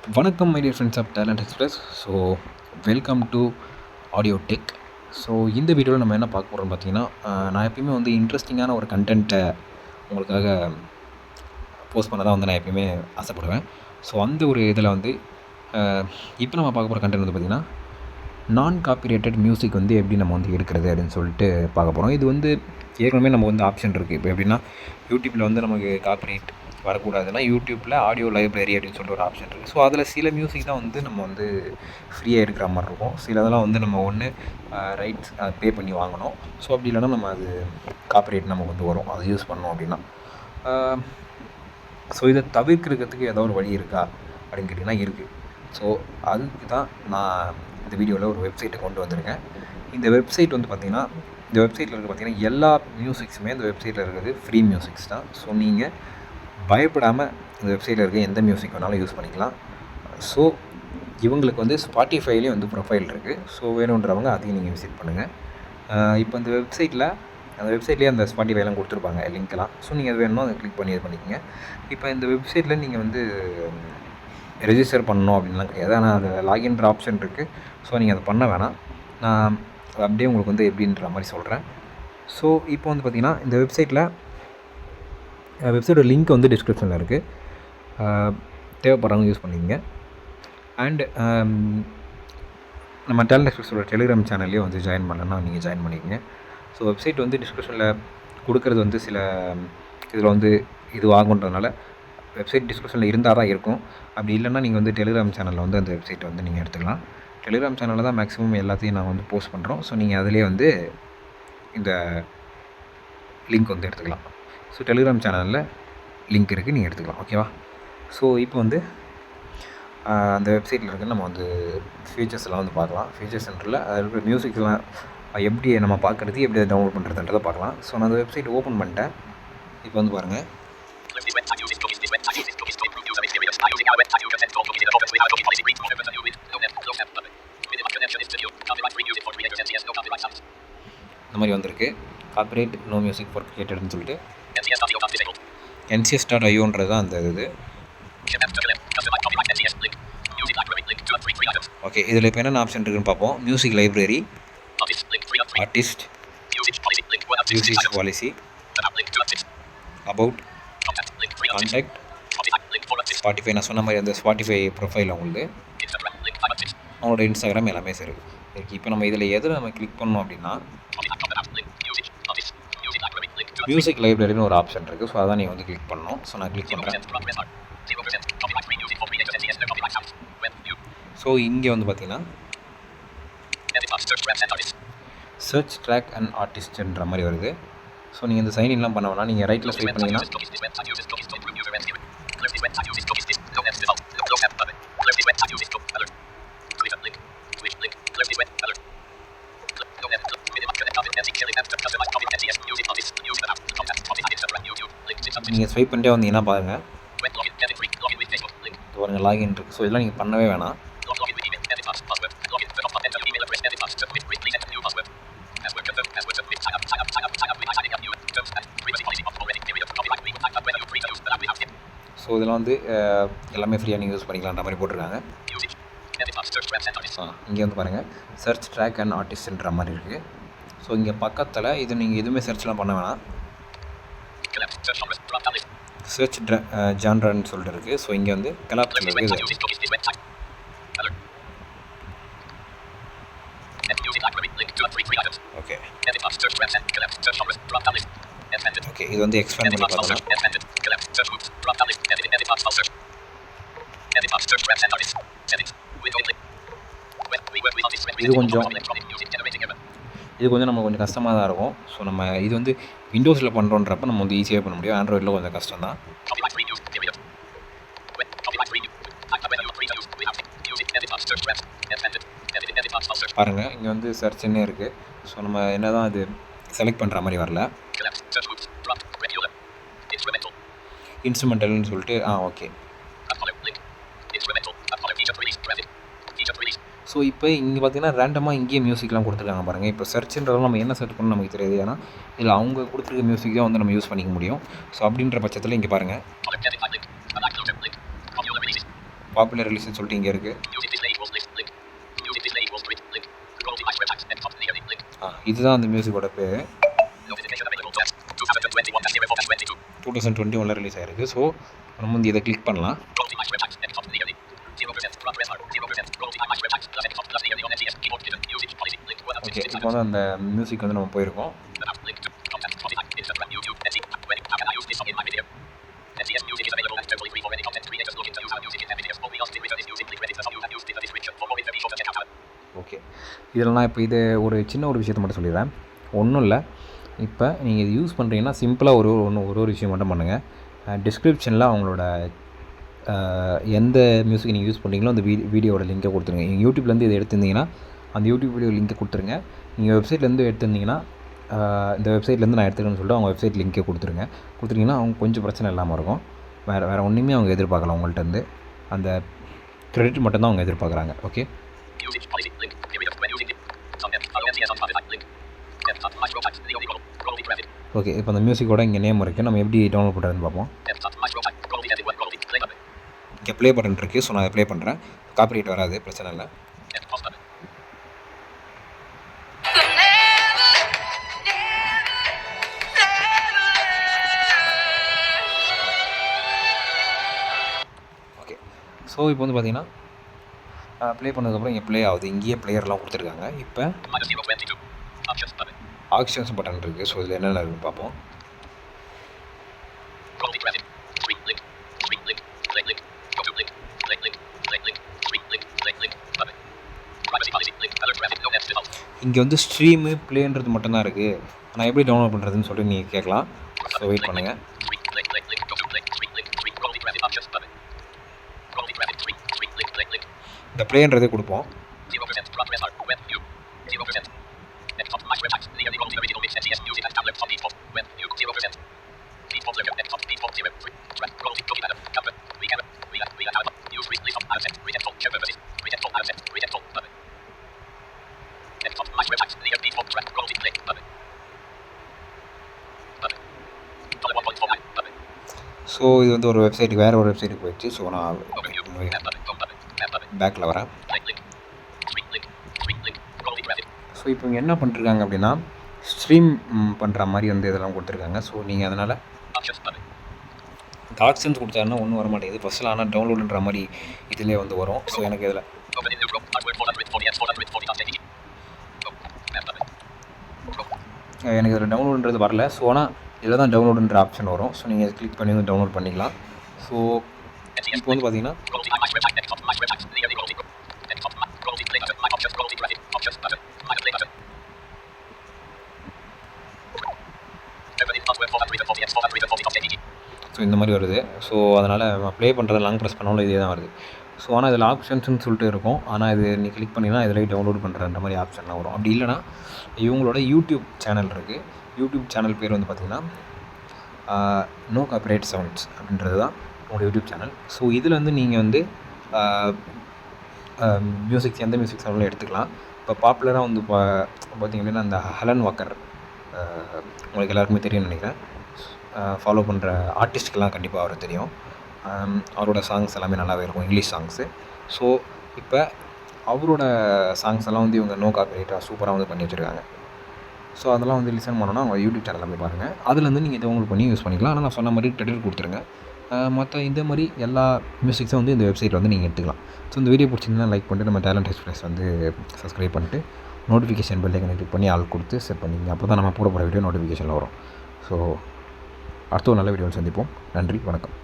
வணக்கம் my dear friends of Talent Express. So welcome to Audio Tech. So இந்த வீடியோவில் நம்ம என்ன பார்க்க போகிறோம்னு பார்த்தீங்கன்னா, நான் எப்பயுமே வந்து இன்ட்ரெஸ்டிங்கான ஒரு கண்டென்ட்டை உங்களுக்காக போஸ்ட் பண்ண தான் வந்து நான் எப்பயுமே ஆசைப்படுவேன். ஸோ அந்த ஒரு இதில் வந்து இப்போ நம்ம பார்க்க போகிற கண்டென்ட் வந்து பார்த்திங்கன்னா, நான் காப்பிரைட்டட் மியூசிக் வந்து எப்படி நம்ம வந்து எடுக்கிறது அப்படின்னு சொல்லிட்டு பார்க்க போகிறோம். இது வந்து ஏற்கனவே நம்ம வந்து ஆப்ஷன் இருக்குது. இப்போ எப்படின்னா, யூடியூப்பில் வந்து நமக்கு காப்பிரைட் வரக்கூடாதுன்னா யூடியூப்பில் ஆடியோ லைப்ரரி அப்படின்னு சொல்லிட்டு ஒரு ஆப்ஷன் இருக்குது. ஸோ அதில் சில மியூசிக் தான் வந்து நம்ம வந்து ஃப்ரீயாக எடுக்கிற மாதிரி இருக்கும். சிலதெல்லாம் வந்து நம்ம ஒன்று ரைட்ஸ் பே பண்ணி வாங்கணும். ஸோ அப்படி இல்லைன்னா நம்ம அது காப்பிரைட் நமக்கு வந்து வரும், அதை யூஸ் பண்ணோம் அப்படின்னா. ஸோ இதை தவிர்க்கிறதுக்கு ஏதோ ஒரு வழி இருக்கா அப்படின்னு கேட்டிங்கன்னா இருக்குது. ஸோ அதுக்கு தான் நான் இந்த வீடியோவில் ஒரு வெப்சைட்டை கொண்டு வந்திருக்கேன். இந்த வெப்சைட் வந்து பார்த்திங்கன்னா, இந்த வெப்சைட்டில் இருக்க பார்த்திங்கன்னா எல்லா மியூசிக்ஸுமே இந்த வெப்சைட்டில் இருக்கிறது ஃப்ரீ மியூசிக்ஸ் தான். ஸோ நீங்கள் பயப்படாமல் இந்த வெப்சைட்டில் இருக்க எந்த மியூசிக் வேணாலும் யூஸ் பண்ணிக்கலாம். ஸோ இவங்களுக்கு வந்து ஸ்பாட்டிஃபைலேயும் வந்து ப்ரொஃபைல் இருக்குது. ஸோ வேணுன்றவங்க அதையும் நீங்கள் விசிட் பண்ணுங்கள். இப்போ இந்த வெப்சைட்லேயே அந்த ஸ்பாட்டிஃபைலாம் கொடுத்துருப்பாங்க லிங்க்கெல்லாம். ஸோ நீங்கள் அது வேணுமோ அதை கிளிக் பண்ணி இது பண்ணிக்கோங்க. இப்போ இந்த வெப்சைட்டில் நீங்கள் வந்து ரெஜிஸ்டர் பண்ணணும் அப்படின்லாம் கிடையாது. ஆனால் அதில் லாகின்ற ஆப்ஷன் இருக்குது. ஸோ நீங்கள் அதை பண்ண வேணாம். நான் அப்படியே உங்களுக்கு வந்து எப்படின்ற மாதிரி சொல்கிறேன். ஸோ இப்போ வந்து பார்த்திங்கன்னா, இந்த வெப்சைட்டோட லிங்க் வந்து டிஸ்கிரிப்ஷனில் இருக்குது. தேவைப்படுறவங்க யூஸ் பண்ணிக்கங்க. அண்ட் நம்ம டேலண்ட் எக்ஸ்பிரஸோட டெலிகிராம் சேனல்லையும் வந்து ஜாயின் பண்ணலன்னா நீங்கள் ஜாயின் பண்ணிக்கங்க. ஸோ வெப்சைட் வந்து டிஸ்கிரிப்ஷனில் கொடுக்குறது வந்து சில இதில் வந்து இது ஆகுன்றதுனால வெப்சைட் டிஸ்கிரிப்ஷனில் இருந்தால் தான் இருக்கும். அப்படி இல்லைன்னா நீங்கள் வந்து டெலிகிராம் சேனலில் வந்து அந்த வெப்சைட்டை வந்து நீங்கள் எடுத்துக்கலாம். டெலிகிராம் சேனலில் தான் மேக்ஸிமம் எல்லாத்தையும் நாங்கள் வந்து போஸ்ட் பண்ணுறோம். ஸோ நீங்கள் அதிலே வந்து இந்த லிங்க் வந்து எடுத்துக்கலாம். ஸோ டெலிகிராம் சேனலில் லிங்க் இருக்குது, நீங்கள் எடுத்துக்கலாம். ஓகேவா? ஸோ இப்போ வந்து அந்த வெப்சைட்டில் இருக்க நம்ம வந்து ஃபீச்சர்ஸ்லாம் வந்து பார்க்கலாம். ஃபீச்சர் சென்டரில் அதில் இருக்கிற மியூசிக்ஸ்லாம் எப்படி நம்ம பார்க்குறது, எப்படி டவுன்லோட் பண்ணுறதுன்றதை பார்க்கலாம். ஸோ நான் அந்த வெப்சைட் ஓப்பன் பண்ணிட்டேன். இப்போ வந்து பாருங்கள். இந்த மாதிரி வந்திருக்கு. காப்பிரைட் நோ மியூசிக் ஃபார் கிரியேட்டட்னு சொல்லிட்டு NCS.ioன்றது தான் அந்த இது. ஓகே, இதில் இப்போ என்னென்ன ஆப்ஷன் இருக்குன்னு பார்ப்போம். Music library, artist, usage policy, about, contact, Spotify. நான் சொன்ன மாதிரி அந்த ஸ்பாட்டிஃபை ப்ரொஃபைல் அவங்களுக்கு, அவங்களோட இன்ஸ்டாகிராம் எல்லாமே சரி இருக்குது. இப்போ நம்ம இதில் எதில் நம்ம கிளிக் பண்ணோம் அப்படின்னா, மியூசிக் லைப்ரரின்னு ஒரு ஆப்ஷன் இருக்குது. ஸோ அதான் நீங்கள் வந்து கிளிக் பண்ணணும். ஸோ நான் கிளிக் பண்ணுறேன். ஸோ இங்கே வந்து பார்த்தீங்கன்னா சர்ச் ட்ராக் அண்ட் ஆர்டிஸ்ட்ன்ற மாதிரி வருது. ஸோ நீங்கள் இந்த சைன்இன்லாம் பண்ண வேணாம். நீங்கள் ரைட்டில் ஸ்வைப் பண்ணிங்கன்னா நீங்கள் ஸ்வைப் பண்ணிட்டே வந்தீங்கன்னா பாருங்கள், பாருங்கள் லாகின் இருக்குது. ஸோ இதெல்லாம் நீங்கள் பண்ணவே வேணாம். ஸோ இதெல்லாம் வந்து எல்லாமே ஃப்ரீயாக நீங்கள் யூஸ் பண்ணிக்கலான்ற மாதிரி போட்டிருக்காங்க. இங்கே வந்து பாருங்கள், சர்ச் ட்ராக் அண்ட் ஆர்டிஸ்ட்ன்ற மாதிரி இருக்குது. ஸோ இங்கே பக்கத்தில் இது நீங்கள் எதுவுமே சர்ச்லாம் பண்ண வேணாம். சர்ச் ஜான்ரான்னு சொல்லிட்டு இருக்குது. ஸோ இங்கே வந்து கலாப்ஸில் இருக்குது. ஓகே ஓகே, இது வந்து எக்ஸ்பேண்ட் பண்ணி பார்க்கலாம். இது கொஞ்சம் நம்ம கொஞ்சம் கஷ்டமாக தான் இருக்கும். ஸோ நம்ம இது வந்து விண்டோஸில் பண்ணுறோன்றப்ப நம்ம வந்து ஈஸியாக பண்ண முடியும். ஆண்ட்ராய்டில் கொஞ்சம் கஷ்டம் தான். பாருங்கள், இங்கே வந்து சர்ச்சுன்னே இருக்குது. ஸோ நம்ம என்ன தான் இது செலக்ட் பண்ணுற மாதிரி வரல. இன்ஸ்ட்ருமெண்டல்னு சொல்லிட்டு ஓகே. ஸோ இப்போ இங்கே பார்த்தீங்கன்னா ரேண்டமாக இங்கேயே மியூசிக்லாம் கொடுத்துருக்காங்க பாருங்கள். இப்போ சர்ச்சுன்றதால நம்ம என்ன சர்ச் பண்ணணும் நமக்கு தெரியாது. ஏன்னா இதில் அவங்க கொடுத்துருக்க மியூசிக் தான் வந்து நம்ம யூஸ் பண்ணிக்க முடியும். ஸோ அப்படின்ற பட்சத்தில் இங்கே பாருங்கள், பாப்புலர் ரிலீஸ்னு சொல்லிட்டு இங்கே இருக்குது. இதுதான் அந்த மியூசிக்கோட பேர். 2021 ரிலீஸ் ஆகிருக்கு. ஸோ நம்ம வந்து இதை கிளிக் பண்ணலாம். ஓகே, இப்போ வந்து அந்த மியூசிக் வந்து நம்ம போயிருக்கோம். ஓகே, இதெல்லாம் இப்போ இது ஒரு சின்ன ஒரு விஷயத்தை மட்டும் சொல்லிடுறேன். ஒன்றும் இல்லை, இப்போ நீங்கள் இது யூஸ் பண்ணுறீங்கன்னா சிம்பிளாக ஒரு விஷயம் மட்டும் பண்ணுங்கள். டிஸ்கிரிப்ஷனில் அவங்களோட எந்த மியூசிக் நீங்கள் யூஸ் பண்ணுறீங்களோ அந்த வீடியோட லிங்கை கொடுத்துருங்க. நீங்கள் யூடியூப்லேருந்து இதை எடுத்திருந்தீங்கன்னா அந்த யூடியூப் வீடியோ லிங்கை கொடுத்துருங்க. நீங்கள் வெப்சைட்லேருந்து எடுத்திருந்தீங்கன்னா இந்த வெப்சைட்லேருந்து நான் எடுத்துக்கிறேன்னு சொல்லிட்டு அவங்க வெப்சைட் லிங்கே கொடுத்துட்டிங்கன்னா அவங்க கொஞ்சம் பிரச்சனை இல்லாமல் இருக்கும். வேறு ஒன்றுமே அவங்க எதிர்பார்க்கலாம் உங்கள்கிட்டருந்து. அந்த கிரெடிட் மட்டும்தான் அவங்க எதிர்பார்க்குறாங்க. ஓகே, ஓகே, இப்போ அந்த மியூசிக்கோட இங்கே நேம் இருக்குது. நம்ம எப்படி டவுன்லோட் பண்ணுறதுன்னு பார்ப்போம். இங்கே ப்ளே பட்டன் இருக்குது. ஸோ நான் அதை ப்ளே பண்ணுறேன். காப்பிரைட் வராது, பிரச்சனை இல்லை. ஓகே, ஸோ இப்போ வந்து பார்த்தீங்கன்னா ப்ளே பண்ணதுக்கப்புறம் இங்கே ப்ளே ஆகுது. இங்கேயே பிளேயர்லாம் கொடுத்துருக்காங்க. இப்போ ஆக்ஷன்ஸ் பட்டன் இருக்குது. ஸோ இதில் என்னென்ன இருக்குன்னு பார்ப்போம். இங்கே வந்து ஸ்ட்ரீமு ப்ளேன்றது மட்டும்தான் இருக்குது. நான் எப்படி டவுன்லோட் பண்ணுறதுன்னு சொல்லிட்டு நீங்கள் கேட்கலாம். ஸோ வெயிட் பண்ணுங்கள். இந்த ப்ளேன்றதே கொடுப்போம். ஸோ இது வந்து ஒரு வெப்சைட்டுக்கு வேறு ஒரு வெப்சைட்டுக்கு போயிடுச்சு. ஸோ நான் பேக்கில் வரேன். ஸோ இப்போ இங்கே என்ன பண்ணிருக்காங்க அப்படின்னா ஸ்ட்ரீம் பண்ணுற மாதிரி வந்து இதெல்லாம் கொடுத்துருக்காங்க. ஸோ நீங்கள் அதனால் இந்த ஆக்ஷன்ஸ் கொடுத்தாருன்னா ஒன்றும் வர மாட்டேங்குது. ஃபஸ்ட்டில் ஆனால் டவுன்லோடுன்ற மாதிரி இதிலே வந்து வரும். ஸோ எனக்கு இதில் டவுன்லோடுன்றது வரல. ஸோ ஆனால் இதில் தான் டவுன்லோடுன்ற ஆப்ஷன் வரும். ஸோ நீங்கள் கிளிக் பண்ணி வந்து டவுன்லோட் பண்ணிக்கலாம். ஸோ இப்போ வந்து பார்த்தீங்கன்னா ஸோ இந்த மாதிரி வருது. ஸோ அதனால் ப்ளே பண்ணுறதை லாங் ப்ரெஸ் பண்ணாலும் இதே தான் வருது. ஸோ ஆனால் இதில் ஆப்ஷன்ஸ்னு சொல்லிட்டு இருக்கும். ஆனால் இது நீ கிளிக் பண்ணிங்கன்னா இதில் டவுன்லோட் பண்ணுறன்ற மாதிரி ஆப்ஷன்லாம் வரும். அப்படி இல்லைனா இவங்களோட யூடியூப் சேனல் இருக்குது. யூடியூப் சேனல் பேர் வந்து பார்த்திங்கன்னா நோ காப்பிரைட் சவுண்ட்ஸ் அப்படின்றது தான் உங்களோட யூடியூப் சேனல். ஸோ இதில் வந்து நீங்கள் வந்து மியூசிக்ஸ் எந்த மியூசிக் சவுண்டில் எடுத்துக்கலாம். இப்போ பாப்புலராக வந்து பார்த்திங்க அப்படின்னா அந்த ஹெலன் வாக்கர் உங்களுக்கு எல்லாருக்குமே தெரியும்னு நினைக்கிறேன். ஃபாலோ பண்ணுற ஆர்டிஸ்ட்டுக்கெல்லாம் கண்டிப்பாக அவரை தெரியும். அவரோட சாங்ஸ் எல்லாமே நல்லாவே இருக்கும், இங்கிலீஷ் சாங்ஸு. ஸோ இப்போ அவரோட சாங்ஸ் எல்லாம் வந்து இவங்க நோ காப்பிரைட்டாக சூப்பராக வந்து பண்ணி வச்சுருக்காங்க. ஸோ அதெல்லாம் வந்து லிசன் பண்ணோன்னா அவங்க யூடியூப் சேனலில் போய் பாருங்கள். அதுலேருந்து நீங்கள் டவுன்லோட் பண்ணி யூஸ் பண்ணிக்கலாம். ஆனால் நான் சொன்ன மாதிரி கிரெடிட் கொடுத்துருங்க. மற்ற இந்த மாதிரி எல்லா மியூசிக்ஸும் வந்து இந்த வெப்சைட்டில் வந்து நீங்கள் எடுத்துக்கலாம். ஸோ இந்த வீடியோ பிடிச்சிருந்தா லைக் பண்ணிட்டு நம்ம டேலண்ட் எக்ஸ்பிரஸ் வந்து சப்ஸ்கிரைப் பண்ணிட்டு நோட்டிஃபிகேஷன் பெல் ஐக்கனை கிளிக் பண்ணி ஆள் கொடுத்து செட் பண்ணிங்க. அப்போ தான் நம்ம போட போகிற வீடியோ நோட்டிஃபிகேஷனில் வரும். ஸோ அடுத்த ஒரு நல்ல வீடியோவில் சந்திப்போம். நன்றி, வணக்கம்.